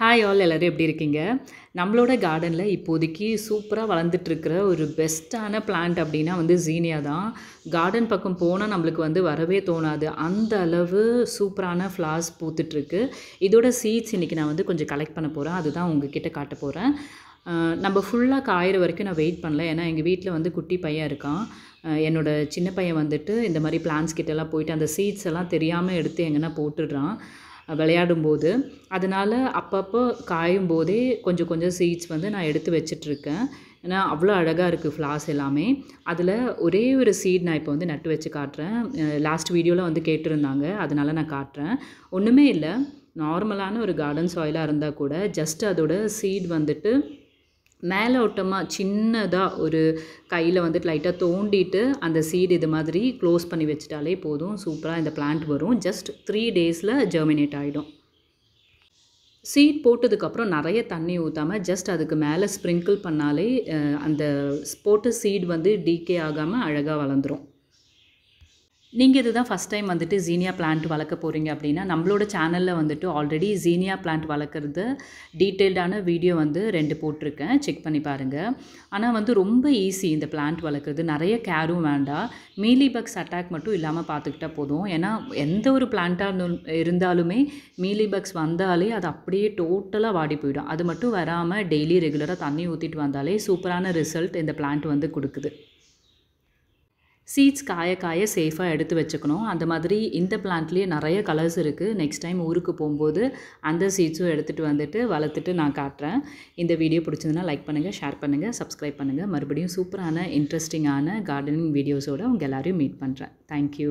Hi all எல்லோரும் எப்படி இருக்கீங்க? நம்மளோட கார்டனில் இப்போதைக்கு சூப்பராக வளர்ந்துட்டுருக்கிற ஒரு பெஸ்ட்டான பிளான்ட் அப்படின்னா ஜீனியா தான். கார்டன் பக்கம் போனால் நம்மளுக்கு வரவே தோணாது. அந்த அளவு சூப்பரான ஃப்ளார்ஸ் பூத்துட்ருக்கு. இதோட சீட்ஸ் இன்றைக்கி நான் கொஞ்சம் கலெக்ட் பண்ண போகிறேன். அதுதான் உங்ககிட்ட காட்ட போகிறேன். நம்ம ஃபுல்லாக காயிற வரைக்கும் நான் வெயிட் பண்ணல. ஏன்னா எங்கள் வீட்டில் குட்டி பையன் இருக்கான். என்னோட சின்ன பையன் இந்த மாதிரி பிளான்ட்ஸ் கிட்டலாம் போயிட்டு அந்த சீட்ஸ் எல்லாம் தெரியாமல் எடுத்து எங்கன்னா போட்டுடுறான் விளையாடும்போது. அதனால் அப்பப்போ காயும் போதே கொஞ்சம் கொஞ்சம் சீட்ஸ் நான் எடுத்து வச்சிட்ருக்கேன். ஏன்னா அவ்வளோ அழகாக இருக்குது ஃப்ளார்ஸ் எல்லாமே. அதில் ஒரே ஒரு சீட் நான் இப்போ நட்டு வச்சு காட்டுறேன். லாஸ்ட் வீடியோவில் கேட்டிருந்தாங்க, அதனால் நான் காட்டுறேன். ஒன்றுமே இல்லை, நார்மலான ஒரு கார்டன் சாயிலாக இருந்தால் கூட ஜஸ்ட் அதோட சீட் மேலோட்டமாக சின்னதாக ஒரு கையில் லைட்டாக தோண்டிட்டு அந்த சீடு இது மாதிரி க்ளோஸ் பண்ணி வச்சிட்டாலே போதும். சூப்பராக இந்த பிளான்ட் வரும். ஜஸ்ட் 3 டேஸில் ஜெர்மினேட் ஆகிடும். சீட் போட்டதுக்கப்புறம் நிறைய தண்ணி ஊற்றாமல் ஜஸ்ட் அதுக்கு மேலே ஸ்ப்ரிங்கிள் பண்ணாலே அந்த போட்ட சீட் டீகே ஆகாமல் அழகாக வளர்ந்துடும். நீங்கள் இதுதான் ஃபஸ்ட் டைம் ஜீனியா பிளான்ட் வளர்க்க போகிறீங்க அப்படின்னா நம்மளோட சேனலில் ஆல்ரெடி ஜீனியா பிளான்ட் வளர்க்குறது டீட்டெயில்டான வீடியோ 2 போட்டிருக்கேன், செக் பண்ணி பாருங்கள். ஆனால் ரொம்ப ஈஸி இந்த பிளான்ட் வளர்க்குறது. நிறைய கேரும் வேண்டாம். மீலி பக்ஸ் அட்டாக் மட்டும் இல்லாமல் பார்த்துக்கிட்டா போதும். ஏன்னா எந்த ஒரு பிளான்ட்டாக இருந்தாலுமே மீலி பக்ஸ் வந்தாலே அது அப்படியே டோட்டலாக வாடி போயிடும். அது மட்டும் வராமல் டெய்லி ரெகுலராக தண்ணி ஊற்றிட்டு வந்தாலே சூப்பரான ரிசல்ட் இந்த பிளான்ட் கொடுக்குது. சீட்ஸ் காய காய சேஃபாக எடுத்து வச்சுக்கணும். அந்த மாதிரி இந்த பிளான்ட்லேயே நிறைய கலர்ஸ் இருக்குது. நெக்ஸ்ட் டைம் ஊருக்கு போகும்போது அந்த சீட்ஸும் எடுத்துகிட்டு வளர்த்துட்டு நான் காட்டுறேன். இந்த வீடியோ பிடிச்சதுன்னா லைக் பண்ணுங்கள், ஷேர் பண்ணுங்கள், சப்ஸ்கிரைப் பண்ணுங்கள். மறுபடியும் சூப்பரான இன்ட்ரெஸ்டிங்கான கார்டனிங் வீடியோஸோடு உங்கள் எல்லோரையும் மீட் பண்ணுறேன். தேங்க்யூ.